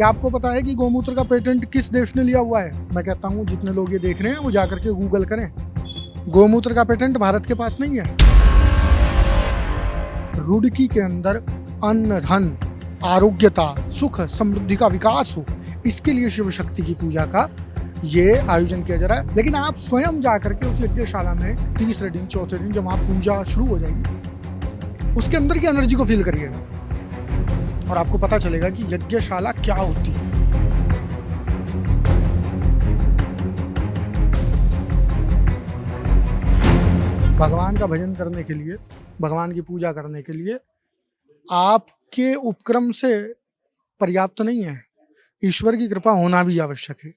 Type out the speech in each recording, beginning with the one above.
क्या आपको पता है कि गौमूत्र का पेटेंट किस देश ने लिया हुआ है? मैं कहता हूँ जितने लोग ये देख रहे हैं वो जाकर के गूगल करें। गौमूत्र का पेटेंट भारत के पास नहीं है। रुड़की के अंदर अन्न, धन, आरोग्यता, सुख, समृद्धि का विकास हो, इसके लिए शिव शक्ति की पूजा का ये आयोजन किया जा रहा है। लेकिन आप स्वयं जाकर के उस यज्ञशाला में तीसरे दिन, चौथे दिन जब वहां पूजा शुरू हो जाएगी, उसके अंदर की एनर्जी को फील करिएगा और आपको पता चलेगा कि यज्ञशाला क्या होती है। भगवान का भजन करने के लिए, भगवान की पूजा करने के लिए आपके उपक्रम से पर्याप्त नहीं है, ईश्वर की कृपा होना भी आवश्यक है।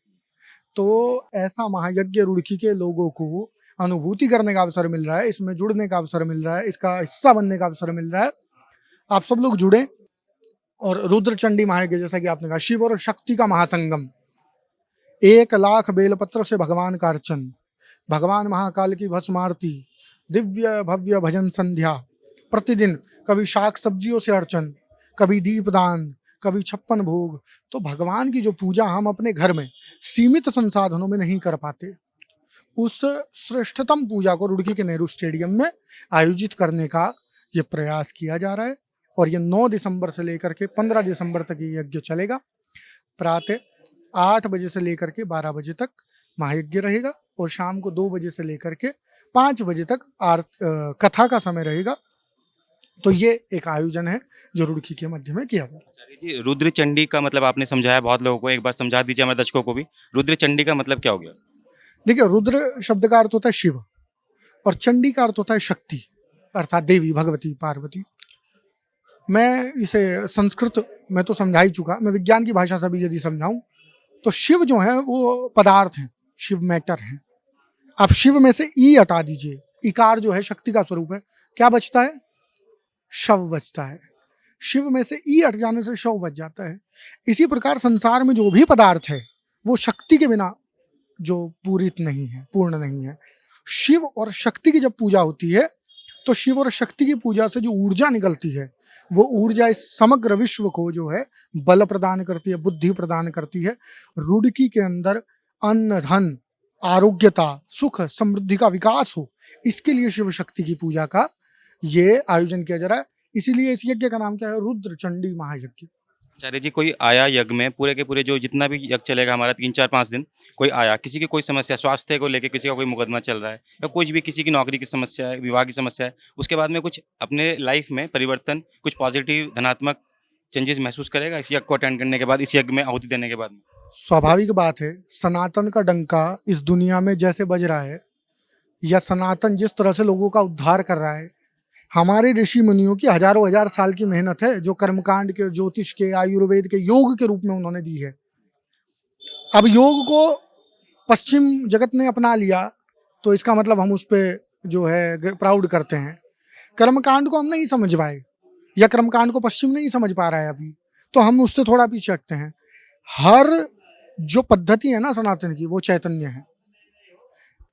तो ऐसा महायज्ञ रुड़की के लोगों को अनुभूति करने का अवसर मिल रहा है, इसमें जुड़ने का अवसर मिल रहा है, इसका हिस्सा बनने का अवसर मिल रहा है। आप सब लोग जुड़े और रुद्र चंडी महायज्ञ, जैसा कि आपने कहा, शिव और शक्ति का महासंगम, 1,00,000 बेलपत्र से भगवान का अर्चन, भगवान महाकाल की भस्म आरती, दिव्य भव्य भजन संध्या, प्रतिदिन कभी शाक सब्जियों से अर्चन, कभी दीपदान, कभी 56 भोग। तो भगवान की जो पूजा हम अपने घर में सीमित संसाधनों में नहीं कर पाते, उस श्रेष्ठतम पूजा को रुड़की के नेहरू स्टेडियम में आयोजित करने का ये प्रयास किया जा रहा है। और ये 9 दिसंबर से लेकर के 15 दिसंबर तक ये यज्ञ चलेगा। प्रातः 8 बजे से लेकर के 12 बजे तक महायज्ञ रहेगा और शाम को 2 बजे से लेकर के 5 बजे तक कथा का समय रहेगा। तो ये एक आयोजन है जो रुड़की के मध्य में किया जा रहा है। जी, रुद्र चंडी का मतलब आपने समझाया बहुत लोगों को, एक बार समझा दीजिए हमारे दर्शकों को भी। रुद्र चंडी का मतलब क्या हो गया? देखिए, रुद्र शब्द का अर्थ होता है शिव और चंडी का अर्थ होता है शक्ति, अर्थात देवी, भगवती, पार्वती। मैं इसे संस्कृत में तो समझा ही चुका, मैं विज्ञान की भाषा से भी यदि समझाऊं तो शिव जो है वो पदार्थ हैं, शिव मैटर हैं। आप शिव में से ई हटा दीजिए, इकार जो है शक्ति का स्वरूप है, क्या बचता है? शव बचता है। शिव में से ई हट जाने से शव बच जाता है। इसी प्रकार संसार में जो भी पदार्थ है वो शक्ति के बिना जो पूरित नहीं है, पूर्ण नहीं है। शिव और शक्ति की जब पूजा होती है तो शिव और शक्ति की पूजा से जो ऊर्जा निकलती है वो ऊर्जा इस समग्र विश्व को जो है बल प्रदान करती है, बुद्धि प्रदान करती है। रुड़की के अंदर अन्न, धन, आरोग्यता, सुख, समृद्धि का विकास हो, इसके लिए शिव शक्ति की पूजा का ये आयोजन किया जा रहा है। इसीलिए इस यज्ञ का नाम क्या है? रुद्र चंडी महायज्ञ। आचार्य जी, कोई आया यज्ञ में, पूरे के पूरे जो जितना भी यज्ञ चलेगा हमारा 3-4-5 दिन, कोई आया, किसी की कोई समस्या, स्वास्थ्य को लेके किसी का कोई मुकदमा चल रहा है या कुछ भी, किसी की नौकरी की समस्या है, विवाह की समस्या है, उसके बाद में कुछ अपने लाइफ में परिवर्तन, कुछ पॉजिटिव धनात्मक चेंजेस महसूस करेगा इस यज्ञ को अटेंड करने के बाद, इस यज्ञ में आहुति देने के बाद में? स्वाभाविक बात है, सनातन का डंका इस दुनिया में जैसे बज रहा है या सनातन जिस तरह से लोगों का उद्धार कर रहा है, हमारे ऋषि मुनियों की हजारों हजार साल की मेहनत है जो कर्मकांड के, ज्योतिष के, आयुर्वेद के, योग के रूप में उन्होंने दी है। अब योग को पश्चिम जगत ने अपना लिया तो इसका मतलब हम उस पर जो है प्राउड करते हैं। कर्मकांड को हम नहीं समझ पाए या कर्मकांड को पश्चिम नहीं समझ पा रहा है अभी, तो हम उससे थोड़ा पीछे हटते हैं। हर जो पद्धति है ना सनातन की, वो चैतन्य है।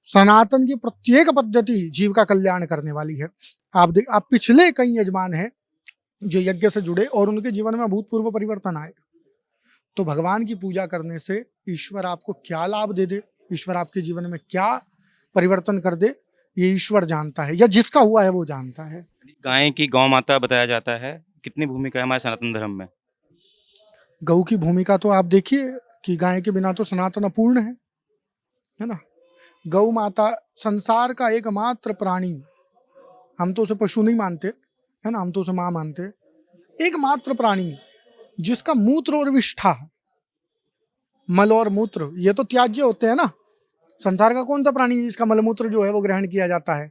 सनातन की प्रत्येक पद्धति जीव का कल्याण करने वाली है। आप पिछले कई यजमान हैं जो यज्ञ से जुड़े और उनके जीवन में अभूतपूर्व परिवर्तन आए। तो भगवान की पूजा करने से ईश्वर आपको क्या लाभ दे दे, ईश्वर आपके जीवन में क्या परिवर्तन कर दे, ये ईश्वर जानता है, या जिसका हुआ है वो जानता है। गाय की गौ माता बताया जाता है, कितनी भूमिका है हमारे सनातन धर्म में? गऊ की भूमिका तो आप देखिए कि गाय के बिना तो सनातन अपूर्ण है ना। गौ माता संसार का एकमात्र प्राणी, हम तो उसे पशु नहीं मानते है ना, हम तो उसे माँ मानते, एकमात्र प्राणी जिसका मूत्र और विष्ठा, मल और मूत्र, ये तो त्याज्य होते हैं ना। संसार का कौन सा प्राणी जिसका मलमूत्र जो है वो ग्रहण किया जाता है?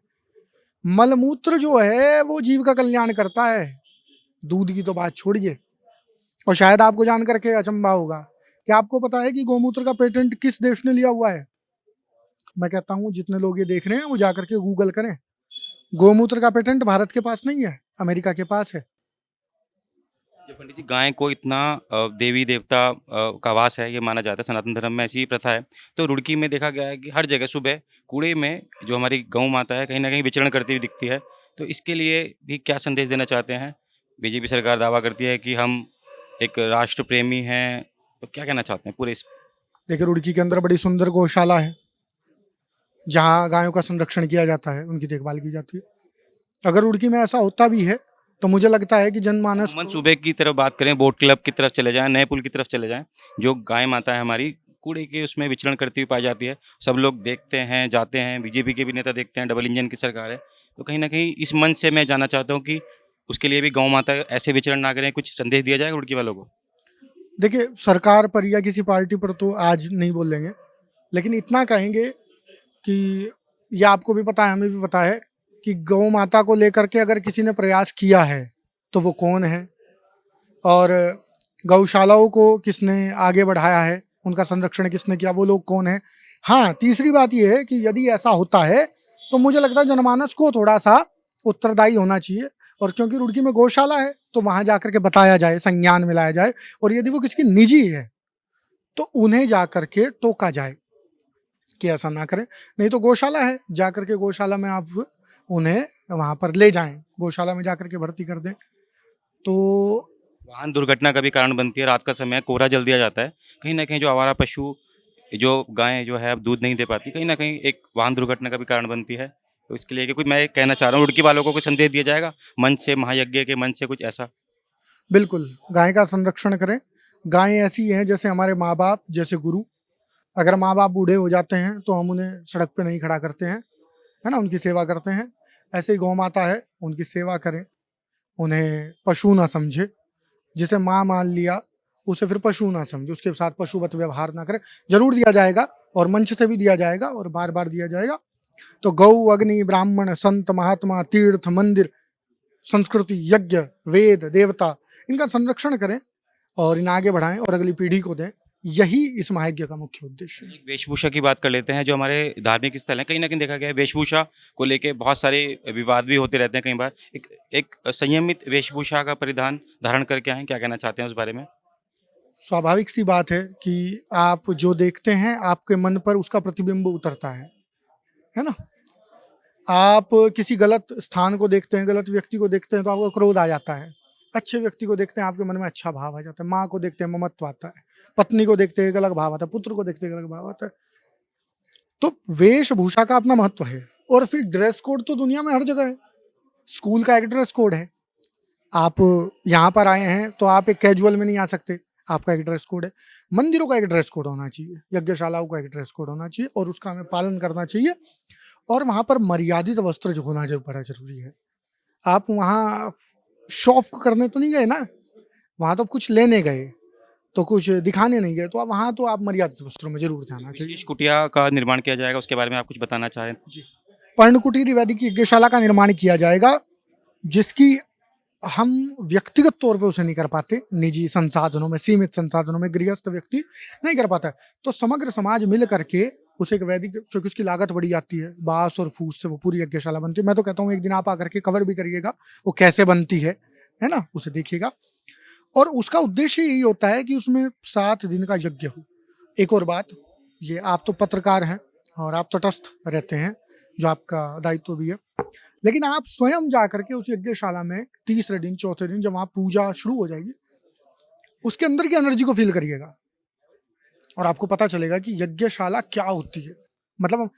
मलमूत्र जो है वो जीव का कल्याण करता है, दूध की तो बात छोड़िए। और शायद आपको जान करके अचंभा होगा, क्या आपको पता है कि गौमूत्र का पेटेंट किस देश ने लिया हुआ है? मैं कहता हूँ जितने लोग ये देख रहे हैं वो जाकर के गूगल करें। गौमूत्र का पेटेंट भारत के पास नहीं है, अमेरिका के पास है। पंडित जी, गाय को इतना देवी देवता का वास है ये माना जाता है, सनातन धर्म में ऐसी ही प्रथा है। तो रुड़की में देखा गया है कि हर जगह सुबह कूड़े में जो हमारी गौ माता है कहीं ना कहीं विचरण करती हुई दिखती है। तो इसके लिए भी क्या संदेश देना चाहते हैं? बीजेपी सरकार दावा करती है कि हम एक राष्ट्र प्रेमी हैं, तो क्या कहना चाहते हैं पूरे इस देखिए रुड़की के अंदर बड़ी सुंदर गौशाला है, जहाँ गायों का संरक्षण किया जाता है, उनकी देखभाल की जाती है। अगर रुड़की में ऐसा होता भी है तो मुझे लगता है कि जनमानस अमूमन सूबे की तरफ बात करें, बोट क्लब की तरफ चले जाएं, नए पुल की तरफ चले जाएं, जो गाय माता है हमारी कूड़े के उसमें विचरण करती हुई पाई जाती है। सब लोग देखते हैं, जाते हैं, बीजेपी के भी नेता देखते हैं, डबल इंजन की सरकार है। तो कहीं ना कहीं इस मन से मैं जानना चाहता हूँ कि उसके लिए भी गौ माता ऐसे विचरण ना करें, कुछ संदेश दिया जाए उड़की वालों को। देखिए सरकार पर या किसी पार्टी पर तो आज नहीं बोलेंगे, लेकिन इतना कहेंगे कि ये आपको भी पता है, हमें भी पता है कि गौ माता को लेकर के अगर किसी ने प्रयास किया है तो वो कौन है, और गौशालाओं को किसने आगे बढ़ाया है, उनका संरक्षण किसने किया, वो लोग कौन है। हाँ, तीसरी बात ये है कि यदि ऐसा होता है तो मुझे लगता है जनमानस को थोड़ा सा उत्तरदायी होना चाहिए, और क्योंकि रुड़की में गौशाला है तो वहां जाकर के बताया जाए, संज्ञान में लाया जाए, और यदि वो किसकी निजी है तो उन्हें जाकर के टोका जाए कि ऐसा ना करें। नहीं तो गौशाला है, जाकर के गौशाला में आप उन्हें वहां पर ले जाएं, गौशाला में जाकर के भर्ती कर दें। तो वाहन दुर्घटना का भी कारण बनती है। रात का समय कोहरा जल दिया जाता है, कहीं ना कहीं जो आवारा पशु, जो गाय जो है अब दूध नहीं दे पाती, कहीं ना कहीं एक वाहन दुर्घटना का भी कारण बनती है। तो इसके लिए कि कुछ मैं कहना चाह रहा हूँ, रुड़की वालों को कोई संदेश दिया जाएगा मंच से, महायज्ञ के मंच से, कुछ ऐसा। बिल्कुल गाय का संरक्षण करें। गायें ऐसी हैं जैसे हमारे माँ बाप, जैसे गुरु। अगर माँ बाप बूढ़े हो जाते हैं तो हम उन्हें सड़क पे नहीं खड़ा करते हैं, है ना, उनकी सेवा करते हैं। ऐसे ही गौ माता है, उनकी सेवा करें, उन्हें पशु ना समझे। जिसे माँ मान लिया उसे फिर पशु ना समझे, उसके साथ पशुवत व्यवहार ना करें। जरूर दिया जाएगा और मंच से भी दिया जाएगा और बार बार दिया जाएगा। तो गौ, अग्नि, ब्राह्मण, संत, महात्मा, तीर्थ, मंदिर, संस्कृति, यज्ञ, वेद, देवता, इनका संरक्षण करें और इन्हें आगे बढ़ाएं और अगली पीढ़ी को दें। यही इस महायज्ञ का मुख्य उद्देश्य है। एक वेशभूषा की बात कर लेते हैं। जो हमारे धार्मिक स्थल हैं, कहीं ना कहीं देखा गया है वेशभूषा को लेके बहुत सारे विवाद भी होते रहते हैं। कई बार एक एक संयमित वेशभूषा का परिधान धारण करके आए, क्या कहना चाहते हैं उस बारे में? स्वाभाविक सी बात है कि आप जो देखते हैं आपके मन पर उसका प्रतिबिंब उतरता है ना। आप किसी गलत स्थान को देखते हैं, गलत व्यक्ति को देखते हैं तो आपको क्रोध आ जाता है। अच्छे व्यक्ति को देखते हैं आपके मन में अच्छा भाव आ जाता है। माँ को देखते हैं ममत्व आता है, पत्नी को देखते हैं एक अलग भाव आता है, पुत्र को देखते हैं एक अलग भाव आता है। तो वेशभूषा का अपना महत्व है। और फिर ड्रेस कोड तो दुनिया में हर जगह है। स्कूल का एक ड्रेस कोड है, आप यहाँ पर आए हैं तो आप एक कैजुअल में नहीं आ सकते, आपका एक ड्रेस कोड है। मंदिरों का एक ड्रेस कोड होना चाहिए, यज्ञशालाओं का एक ड्रेस कोड होना चाहिए और उसका हमें पालन करना चाहिए। और वहाँ पर मर्यादित वस्त्र जो होना जो बड़ा जरूरी है। आप वहाँ शॉप करने तो नहीं गए ना, वहाँ तो कुछ लेने गए, तो कुछ दिखाने नहीं गए, तो आप वहाँ तो आप मर्यादित वस्त्रों में जरूर जाना चाहिए। विशेष कुटिया का निर्माण किया जाएगा, उसके बारे में आप कुछ बताना चाहें? जी, पर्णकुटीर वैदिक यज्ञशाला का निर्माण किया जाएगा, जिसकी हम व्यक्तिगत तौर पे उसे नहीं कर पाते, निजी संसाधनों में, सीमित संसाधनों में गृहस्थ व्यक्ति नहीं कर पाता है। तो समग्र समाज मिल करके उसे एक वैदिक, क्योंकि उसकी लागत बड़ी आती है, बांस और फूस से वो पूरी यज्ञशाला बनती है। मैं तो कहता हूँ एक दिन आप आकर के कवर भी करिएगा वो कैसे बनती है ना, उसे देखिएगा। और उसका उद्देश्य यही होता है कि उसमें 7 दिन का यज्ञ हो। एक और बात, ये आप तो पत्रकार हैं और आप तटस्थ रहते हैं, जो आपका दायित्व भी है, लेकिन आप स्वयं जा करके उस यज्ञशाला में तीसरे दिन, चौथे दिन, जब वहाँ पूजा शुरू हो जाएगी, उसके अंदर की एनर्जी को फील करिएगा और आपको पता चलेगा कि यज्ञशाला क्या होती है। मतलब हम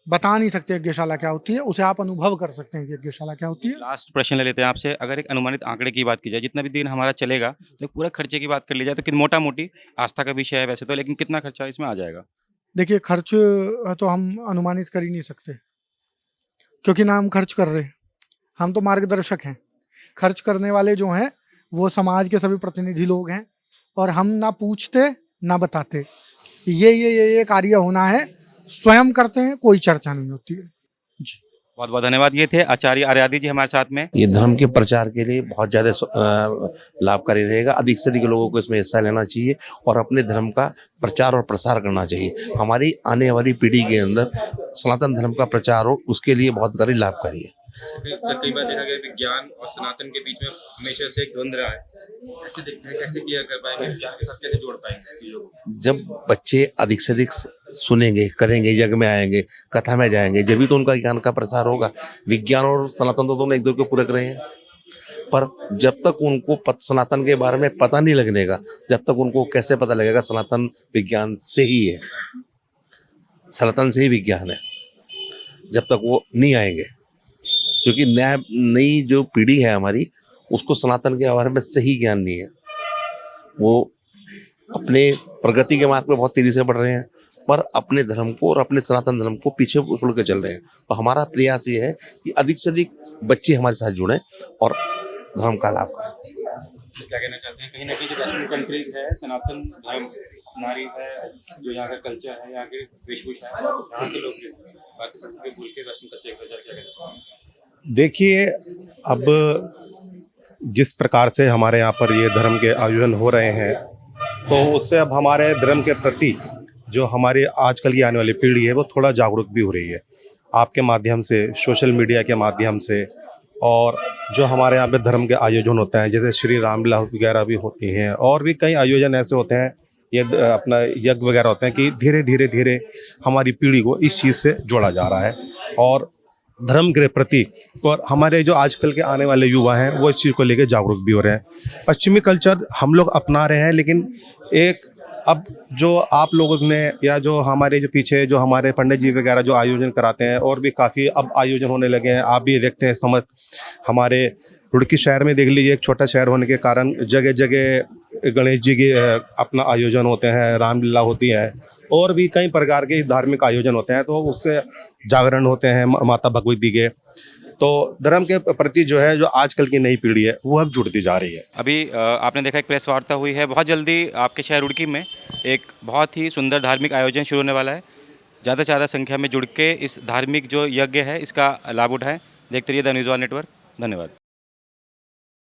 बता नहीं सकते यज्ञशाला क्या होती है, उसे आप अनुभव कर सकते हैं कि यज्ञशाला क्या होती है। लास्ट प्रश्न ले लेते हैं आपसे। अगर एक अनुमानित आंकड़े की बात की जाए, जितना भी दिन हमारा चलेगा, तो पूरा खर्चे की बात कर ली जाए तो मोटा मोटी आस्था का विषय है वैसे तो, लेकिन कितना खर्चा इसमें आ जाएगा? देखिए खर्च तो हम अनुमानित कर ही नहीं सकते, क्योंकि ना हम खर्च कर रहे हैं, हम तो मार्गदर्शक हैं। खर्च करने वाले जो हैं वो समाज के सभी प्रतिनिधि लोग हैं, और हम ना पूछते ना बताते, ये कार्य होना है, स्वयं करते हैं, कोई चर्चा नहीं होती है। जी, बहुत बहुत धन्यवाद। ये थे आचार्य आर्यादि जी हमारे साथ में। ये धर्म के प्रचार के लिए बहुत ज़्यादा लाभकारी रहेगा। अधिक से अधिक लोगों को इसमें हिस्सा लेना चाहिए और अपने धर्म का प्रचार और प्रसार करना चाहिए। हमारी आने वाली पीढ़ी के अंदर सनातन धर्म का प्रचार हो, उसके लिए बहुत सारी लाभकारी है। कई बार देखा गया विज्ञान और सनातन के बीच में हमेशा से एक द्वंद्व रहा है, कैसे देखते हैं, कैसे क्लियर कर पाएंगे, विज्ञान के साथ कैसे जोड़ पाएंगे चीजों को? जब बच्चे अधिक से अधिक सुनेंगे, करेंगे, जग में आएंगे, कथा में जाएंगे, जब भी तो उनका ज्ञान का प्रसार होगा। विज्ञान और सनातन तो दोनों एक दूसरे को पूरक रहे हैं। पर जब तक उनको सनातन के बारे में पता नहीं लगने का, जब तक उनको कैसे पता लगेगा सनातन विज्ञान से ही है, सनातन से ही विज्ञान है, जब तक वो नहीं आएंगे, क्योंकि नई जो पीढ़ी है हमारी उसको सनातन के बारे में सही ज्ञान नहीं है। वो अपने प्रगति के मार्ग पे बहुत तेजी से बढ़ रहे हैं, पर अपने धर्म को और अपने सनातन धर्म को पीछे छोड़ के चल रहे हैं। तो हमारा प्रयास ये है कि अधिक से अधिक बच्चे हमारे साथ जुड़ें और धर्म का लाभ करें। तो क्या कहना चाहते हैं, कहीं ना कहीं जो वेस्टर्न कंट्रीज है सनातन धर्म अपना रही है, जो यहाँ का कल्चर है, यहाँ की वेशभूषा है, यहाँ के लोग बाकी संस्कृति भूल के वेस्टर्न कल्चर की वजह क्या कहना चाहते हैं? देखिए, अब जिस प्रकार से हमारे यहाँ पर ये धर्म के आयोजन हो रहे हैं, तो उससे अब हमारे धर्म के प्रति जो हमारी आजकल की आने वाली पीढ़ी है वो थोड़ा जागरूक भी हो रही है, आपके माध्यम से, सोशल मीडिया के माध्यम से। और जो हमारे यहाँ पे धर्म के आयोजन होते हैं, जैसे श्री रामलीला वगैरह भी होती हैं, और भी कई आयोजन ऐसे होते हैं, ये अपना यज्ञ वगैरह होते हैं कि धीरे धीरे हमारी पीढ़ी को इस चीज़ से जोड़ा जा रहा है और धर्म के प्रति, और हमारे जो आजकल के आने वाले युवा हैं वो इस चीज़ को लेकर जागरूक भी हो रहे हैं। पश्चिमी कल्चर हम लोग अपना रहे हैं, लेकिन एक अब जो आप लोगों ने या जो हमारे जो पीछे जो हमारे पंडित जी वगैरह जो आयोजन कराते हैं, और भी काफ़ी अब आयोजन होने लगे हैं, आप भी देखते हैं। समझ हमारे रुड़की शहर में देख लीजिए, एक छोटा शहर होने के कारण जगह जगह गणेश जी के अपना आयोजन होते हैं, रामलीला होती है, और भी कई प्रकार के धार्मिक आयोजन होते हैं, तो उससे जागरण होते हैं माता भगवती के। तो धर्म के प्रति जो है, जो आजकल की नई पीढ़ी है वो अब जुड़ती जा रही है। अभी आपने देखा एक प्रेस वार्ता हुई है, बहुत जल्दी आपके शहर रुड़की में एक बहुत ही सुंदर धार्मिक आयोजन शुरू होने वाला है। ज़्यादा से ज़्यादा संख्या में जुड़ के इस धार्मिक जो यज्ञ है इसका लाभ उठाएं। देखते रहिए द न्यूज़ वन नेटवर्क। धन्यवाद।